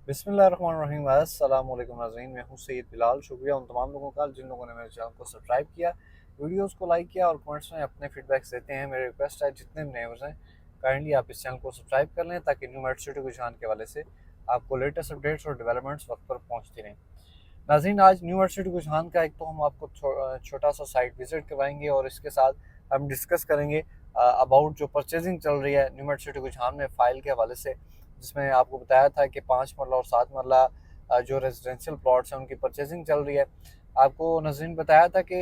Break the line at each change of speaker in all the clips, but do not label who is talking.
बिस्मिल्लाहिर्रहमानिर्रहीम। अस्सलाम वालेकुम नाज़रीन, मैं हूँ सैयद बिलाल। शुक्रिया उन तमाम लोगों का जिन लोगों ने मेरे चैनल को सब्सक्राइब किया, वीडियोस को लाइक किया और कमेंट्स में अपने फीडबैक्स देते हैं। मेरी रिक्वेस्ट है जितने भी नए हैं काइंडली आप इस चैनल को सब्सक्राइब कर लें ताकि न्यू मेडिसिटी रुझान के हवाले से आपको लेटेस्ट अपडेट्स और डेवलपमेंट्स वक्त पर पहुँचती रहें। नाज़रीन, आज न्यू मेडिसिटी रुझान का एक तो हम आपको छोटा सा साइट विजिट करवाएंगे और इसके साथ हम डिस्कस करेंगे अबाउट जो परचेजिंग चल रही है न्यू मेडिसिटी रुझान में फ़ाइल के हवाले से, जिसमें आपको बताया था कि 5 मरला और 7 मरला जो रेजिडेंशियल प्लॉट्स हैं उनकी परचेजिंग चल रही है। आपको नज़रीन बताया था कि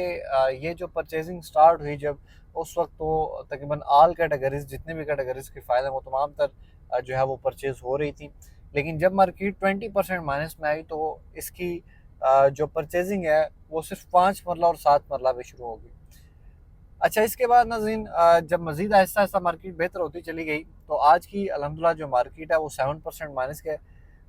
ये जो परचेजिंग स्टार्ट हुई जब, उस वक्त तो तकरीबन आल कैटेगरीज जितने भी कैटेगरीज की फ़ाइल हैं वो तमाम तर जो है वो परचेज़ हो रही थी। लेकिन जब मार्केट 20% माइनस में आई तो इसकी जो परचेजिंग है वो सिर्फ 5 मरला और 7 मरला पे शुरू होगी। अच्छा, इसके बाद नाज़रीन जब मज़ीद आहिस्ता आहिस्ता मार्केट बेहतर होती चली गई तो आज की अल्हम्दुलिल्लाह जो मार्केट है वो 7% माइनस के,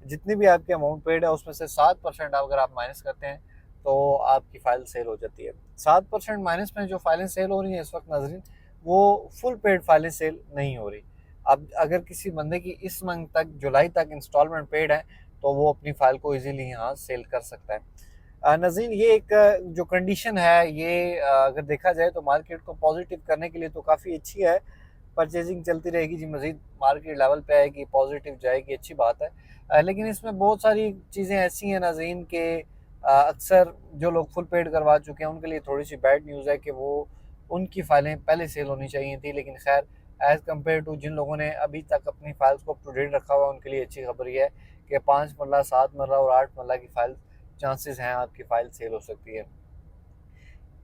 जितनी भी आपकी अमाउंट पेड है उसमें से 7% अगर आप माइनस करते हैं तो आपकी फ़ाइल सेल हो जाती है। 7% माइनस में जो फाइलें सेल हो रही हैं इस वक्त नाज़रीन, वो फुल पेड फाइलें सेल नहीं हो रही। अब अगर किसी बंदे की इस मंथ तक, जुलाई तक इंस्टॉलमेंट पेड है तो वो अपनी फ़ाइल को ईजीली यहाँ सेल कर सकता है। नज़ीन, ये एक जो कंडीशन है ये अगर देखा जाए तो मार्केट को पॉजिटिव करने के लिए तो काफ़ी अच्छी है। परचेजिंग चलती रहेगी जी, मज़ीद मार्केट लेवल पे आएगी, पॉजिटिव जाएगी, अच्छी बात है। लेकिन इसमें बहुत सारी चीज़ें ऐसी हैं नाज़रीन के अक्सर जो लोग फुल पेड करवा चुके हैं उनके लिए थोड़ी सी बैड न्यूज़ है कि वो उनकी फ़ाइलें पहले सेल होनी चाहिए थी। लेकिन खैर, एज़ कम्पेयर टू जिन लोगों ने अभी तक अपनी फ़ाइल्स को अप टू डेट रखा हुआ है उनके लिए अच्छी खबर ये है कि 5 मरला, 7 मरला और 8 मरला की फ़ाइल चांसेस हैं आपकी फ़ाइल सेल हो सकती है।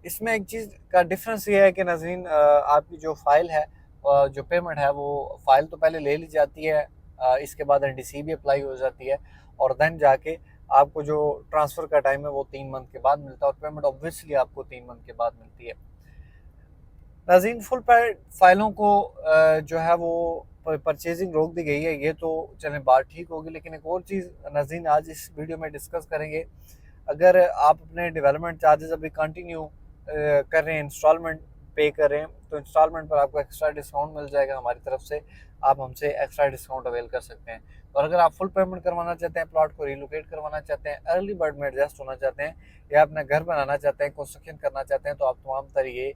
इसमें एक चीज़ का डिफरेंस ये है कि नाज़रीन आपकी जो फ़ाइल है, जो पेमेंट है वो फ़ाइल तो पहले ले ली जाती है, इसके बाद एनडीसी भी अप्लाई हो जाती है और देन जाके आपको जो ट्रांसफ़र का टाइम है वो 3 मंथ के बाद मिलता है और पेमेंट ऑब्वियसली आपको 3 मंथ के बाद मिलती है। नाज़रीन, फुल पेड फाइलों को जो है वो परचेजिंग रोक दी गई है, ये तो चलें बात ठीक होगी। लेकिन एक और चीज़ नाज़रीन आज इस वीडियो में डिस्कस करेंगे। अगर आप अपने डेवलपमेंट चार्जेस अभी कंटिन्यू कर रहे हैं, इंस्टॉलमेंट पे कर रहे हैं, तो इंस्टॉलमेंट पर आपको एक्स्ट्रा डिस्काउंट मिल जाएगा हमारी तरफ से। आप हमसे एक्स्ट्रा डिस्काउंट अवेल कर सकते हैं। और अगर आप फुल पेमेंट करवाना चाहते हैं, प्लॉट को रिलोकेट करवाना चाहते हैं, अर्ली बर्ड में एडजस्ट होना चाहते हैं या अपना घर बनाना चाहते हैं, कंस्ट्रक्शन करना चाहते हैं, तो आप तमाम तरीके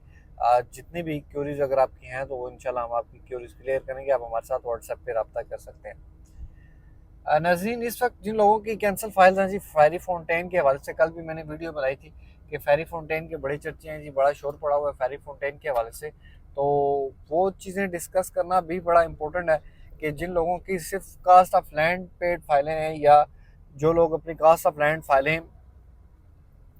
जितनी भी क्यूरीज अगर आपकी हैं तो वो इंशाल्लाह हम आपकी क्यूरीज क्लियर करेंगे। आप हमारे साथ व्हाट्सएप पे रब्ता कर सकते हैं। नाज़रीन, इस वक्त जिन लोगों की कैंसिल फाइल्स हैं जी, फेरी फाउंटेन के हवाले से कल भी मैंने वीडियो बनाई थी कि फेरी फाउंटेन के बड़े चर्चे हैं जी, बड़ा शोर पड़ा हुआ है फेरी फाउंटेन के हवाले से। तो वो चीज़ें डिस्कस करना भी बड़ा इंपॉर्टेंट है कि जिन लोगों की सिर्फ कास्ट ऑफ लैंड पेड फाइलें हैं या जो लोग अपनी कास्ट ऑफ लैंड फाइलें,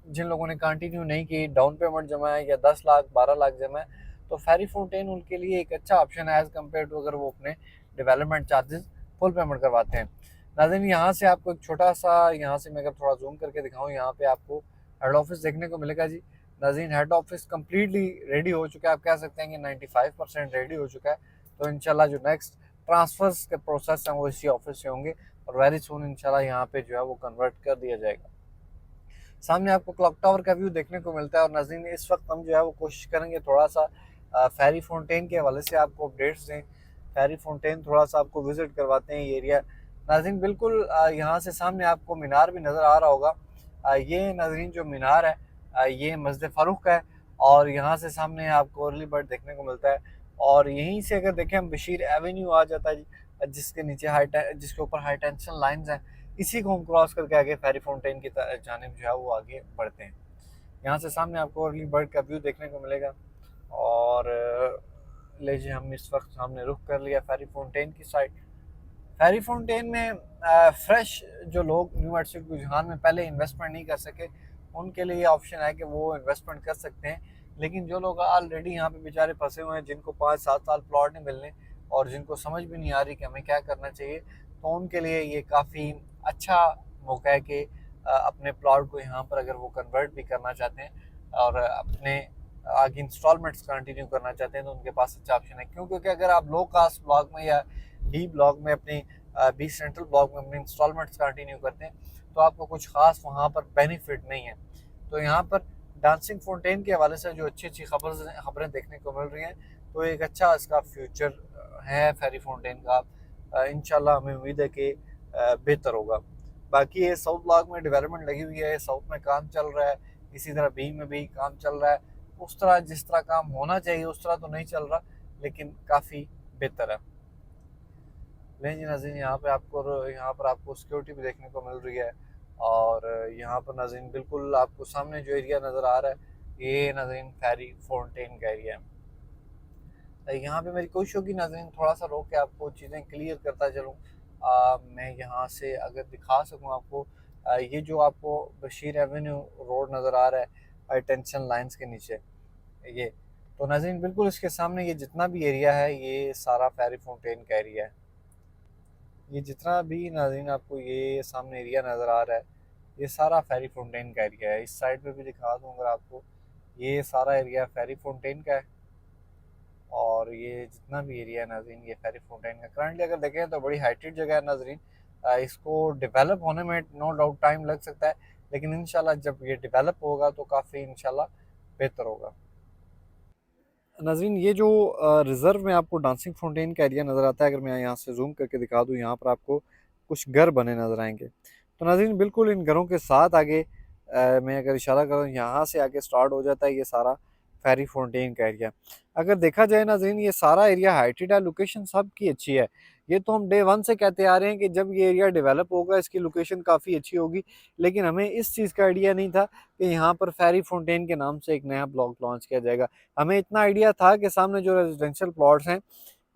जिन लोगों ने कंटिन्यू नहीं की, डाउन पेमेंट जमा है या 10 लाख 12 लाख जमा है, तो फेरी फाउंटेन उनके लिए एक अच्छा ऑप्शन है एज़ कम्पेयर टू अगर वो अपने डेवलपमेंट चार्जेस फुल पेमेंट करवाते हैं। नाज़रीन, यहाँ से आपको एक छोटा सा, यहाँ से मैं अगर थोड़ा जूम करके दिखाऊँ, यहाँ पे आपको हेड ऑफिस देखने को मिलेगा जी। नाज़रीन, हेड ऑफिस कम्प्लीटली रेडी हो चुका है, आप कह सकते हैं कि 95% रेडी हो चुका है। तो इंशाल्लाह जो नेक्स्ट ट्रांसफर्स के प्रोसेस हैं वो इसी ऑफिस से होंगे और वेरी सून इंशाल्लाह यहाँ पे जो है वो कन्वर्ट कर दिया जाएगा। सामने आपको क्लॉक टावर का व्यू देखने को मिलता है। और नाज़रीन, इस वक्त हम जो है वो कोशिश करेंगे थोड़ा सा फेरी फाउंटेन के हवाले से आपको अपडेट्स दें। फेरी फाउंटेन थोड़ा सा आपको विजिट करवाते हैं ये एरिया। नाज़रीन, बिल्कुल यहाँ से सामने आपको मीनार भी नज़र आ रहा होगा। ये नाज़रीन जो मीनार है ये मस्जिद फ़ारूक का है और यहाँ से सामने आपको अर्ली बर्ड देखने को मिलता है। और यहीं से अगर देखें हम, बशीर एवेन्यू आ जाता है जी, जिसके नीचे जिसके ऊपर हाई टेंशन लाइन्स हैं। इसी को हम क्रॉस करके आगे फेरी फाउंटेन की जानिब जो है वो आगे बढ़ते हैं। यहाँ से सामने आपको अर्ली बर्ड का व्यू देखने को मिलेगा। और लीजिए, हम इस वक्त सामने रुख कर लिया फेरी फाउंटेन की साइड। फेरी फाउंटेन में फ्रेश जो लोग न्यू एडसिट रुझान में पहले इन्वेस्टमेंट नहीं कर सके उनके लिए ऑप्शन है कि वो इन्वेस्टमेंट कर सकते हैं। लेकिन जो लोग ऑलरेडी यहाँ पे बेचारे फंसे हुए हैं, जिनको 5-7 साल प्लॉट नहीं मिलने और जिनको समझ भी नहीं आ रही कि हमें क्या करना चाहिए, तो उनके लिए ये काफ़ी अच्छा मौका है कि अपने प्लॉट को यहाँ पर अगर वो कन्वर्ट भी करना चाहते हैं और अपने आगे इंस्टॉलमेंट्स कंटिन्यू करना चाहते हैं तो उनके पास अच्छा ऑप्शन है। क्यों? क्योंकि अगर आप लो कास्ट ब्लॉक में या डी ब्लॉक में अपनी बी सेंट्रल ब्लॉक में अपने इंस्टॉलमेंट्स कंटिन्यू करते हैं तो आपको कुछ खास वहाँ पर बेनिफिट नहीं है। तो यहाँ पर डांसिंग फाउंटेन के हवाले से जो अच्छी अच्छी खबरें देखने को मिल रही हैं, तो एक अच्छा इसका फ्यूचर है फेरी फाउंटेन का। इंशाल्लाह हमें उम्मीद है कि बेहतर होगा। बाकी ये साउथ ब्लॉक में डेवलपमेंट लगी हुई है, साउथ में काम चल रहा है, इसी तरह बी में भी काम चल रहा है। उस तरह जिस तरह काम होना चाहिए उस तरह तो नहीं चल रहा, लेकिन काफ़ी बेहतर है। लेकिन जी नाज़रीन, यहाँ पर आपको सिक्योरिटी भी देखने को मिल रही है। और यहाँ पर नाज़रीन बिल्कुल आपको सामने जो एरिया नज़र आ रहा है, ये नाज़रीन फेरी फाउंटेन का एरिया है। यहाँ पे मेरी कोशिश होगी नाज़रीन थोड़ा सा रोक के आपको चीज़ें क्लियर करता चलूँ। मैं यहाँ से अगर दिखा सकूँ आपको, ये जो आपको बशीर एवेन्यू रोड नज़र आ रहा है अटेंशन लाइंस के नीचे, ये तो नाज़रीन बिल्कुल इसके सामने ये जितना भी एरिया है ये सारा फेरी फाउंटेन का एरिया है। ये जितना भी नाज़रीन आपको ये सामने एरिया नज़र आ रहा है, ये सारा फेरी फाउंटेन का एरिया है। इस साइड पे भी दिखा दूँ अगर आपको, ये सारा एरिया फेरी फाउंटेन का है। और ये जितना भी एरिया है नाज़रीन ये फेरी फाउंटेन का करंटली अगर देखें तो बड़ी हाइटेड जगह है नाज़रीन। इसको डेवलप होने में नो डाउट टाइम लग सकता है, लेकिन इंशाल्लाह जब ये डेवलप होगा तो काफ़ी इंशाल्लाह बेहतर होगा। नाज़रीन ये जो रिज़र्व में आपको डांसिंग फाउंटेन का एरिया नज़र आता है, अगर मैं यहाँ से जूम करके दिखा दूँ, यहाँ पर आपको कुछ घर बने नज़र आएंगे। तो नाज़रीन बिल्कुल इन घरों के साथ आगे मैं अगर इशारा करूँ, यहाँ से आगे स्टार्ट हो जाता है ये सारा फेरी फाउंटेन का एरिया। अगर देखा जाए नाज़रीन ये सारा एरिया हाइटेड है, लोकेशन सबकी अच्छी है। ये तो हम डे वन से कहते आ रहे हैं कि जब ये एरिया डेवलप होगा इसकी लोकेशन काफ़ी अच्छी होगी, लेकिन हमें इस चीज़ का आइडिया नहीं था कि यहाँ पर फेरी फाउंटेन के नाम से एक नया ब्लॉक लॉन्च किया जाएगा। हमें इतना आइडिया था कि सामने जो रेजिडेंशियल प्लॉट्स हैं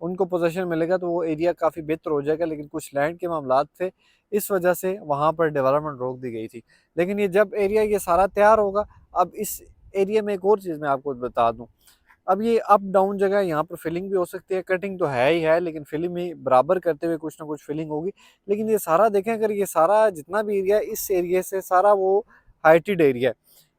उनको पोजेसन मिलेगा तो वो एरिया काफ़ी बेहतर हो जाएगा, लेकिन कुछ लैंड के मामलात थे, इस वजह से वहाँ पर डेवलपमेंट रोक दी गई थी। लेकिन ये जब एरिया ये सारा तैयार होगा, अब इस एरिया में एक और चीज़ मैं आपको बता दूँ, अब ये अप डाउन जगह है, यहाँ पर फिलिंग भी हो सकती है, कटिंग तो है ही है, लेकिन फिलिंग भी बराबर करते हुए कुछ ना कुछ फिलिंग होगी। लेकिन ये सारा देखें, अगर ये सारा जितना भी एरिया है इस एरिया से सारा वो हाइटेड एरिया है,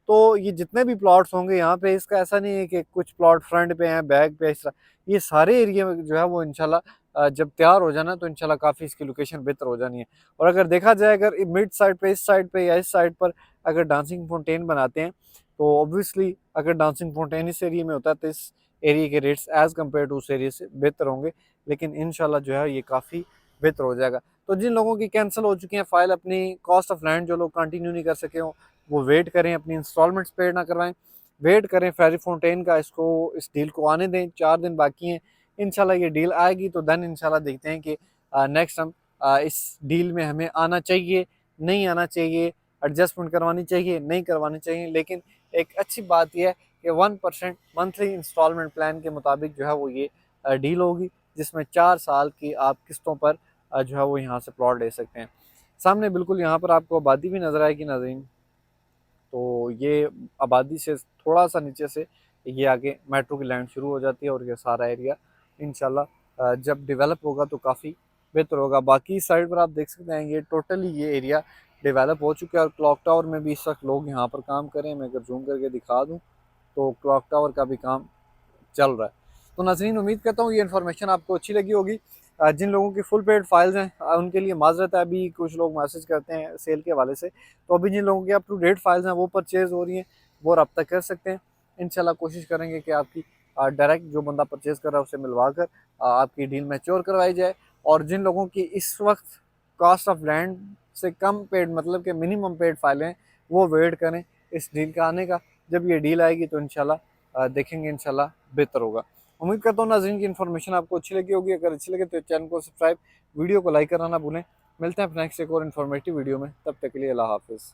तो ये जितने भी प्लॉट्स होंगे यहाँ पे, इसका ऐसा नहीं है कि कुछ प्लॉट फ्रंट पे हैं बैक पे, इस तरह ये सारे एरिया में जो है वो इंशाल्लाह जब तैयार हो जाना तो इंशाल्लाह काफ़ी इसकी लोकेशन बेहतर हो जानी है। और अगर देखा जाए अगर मिड साइड पे, इस साइड पे या इस साइड पर अगर डांसिंग फाउंटेन बनाते हैं तो ऑब्वियसली अगर डांसिंग फाउंटेन इस एरिया में होता है तो इस एरिया के रेट्स एज़ कम्पेयर टू उस एरिया से बेहतर होंगे, लेकिन इंशाल्लाह जो है ये काफ़ी बेहतर हो जाएगा। तो जिन लोगों की कैंसिल हो चुकी हैं फाइल, अपनी कॉस्ट ऑफ लैंड जो लोग कंटिन्यू नहीं कर सके हों, वो वेट करें, अपनी इंस्टॉलमेंट्स पे ना करवाएं, वेट करें फेरी फाउंटेन का, इसको इस डील को आने दें, 4 दिन बाकी हैं। इंशाल्लाह ये डील आएगी तो देन इंशाल्लाह देखते हैं कि नेक्स्ट हम इस डील में हमें आना चाहिए, नहीं आना चाहिए, एडजस्टमेंट करवानी चाहिए, नहीं करवानी चाहिए। लेकिन एक अच्छी बात यह है कि 1% मंथली इंस्टॉलमेंट प्लान के मुताबिक जो है वो ये डील होगी, जिसमें 4 साल की आप किस्तों पर जो है वो यहाँ से प्लॉट ले सकते हैं। सामने बिल्कुल यहाँ पर आपको आबादी भी नज़र आएगी नाज़रीन, तो ये आबादी से थोड़ा सा नीचे से ये आगे मेट्रो की लाइन शुरू हो जाती है और ये सारा एरिया इंशाल्लाह जब डेवलप होगा तो काफ़ी बेहतर होगा। बाकी साइड पर आप देख सकते हैं ये टोटली ये एरिया डेवलप हो चुका है और क्लॉक टावर में भी इस वक्त लोग यहाँ पर काम करें। मैं अगर जूम करके दिखा दूँ तो क्लॉक टावर का भी काम चल रहा है। तो नाज़रीन उम्मीद करता हूँ ये इन्फॉर्मेशन आपको अच्छी लगी होगी। जिन लोगों की फुल पेड फाइल्स हैं उनके लिए माजरत है, अभी कुछ लोग मैसेज करते हैं सेल के हवाले से, तो अभी जिन लोगों की अप टू डेट फाइल्स हैं वो परचेज़ हो रही हैं वो रब्ता कर सकते हैं। इंशाल्लाह कोशिश करेंगे कि आपकी डायरेक्ट जो बंदा परचेज़ कर रहा है उसे मिलवा कर आपकी डील मैच्योर करवाई जाए। और जिन लोगों की इस वक्त कॉस्ट ऑफ लैंड से कम पेड मतलब कि मिनिमम पेड फाइलें हैं वो वेट करें इस डील का आने का। जब ये डील आएगी तो इंशाल्लाह देखेंगे, इंशाल्लाह बेहतर होगा। उम्मीद करता हूँ नाज़रीन की इन्फॉर्मेशन आपको अच्छी लगी होगी। अगर अच्छी लगे तो चैनल को सब्सक्राइब, वीडियो को लाइक करना ना भूलें। मिलते हैं नेक्स्ट एक और इन्फॉर्मेटिव वीडियो में, तब तक के लिए अल्लाह हाफिज़।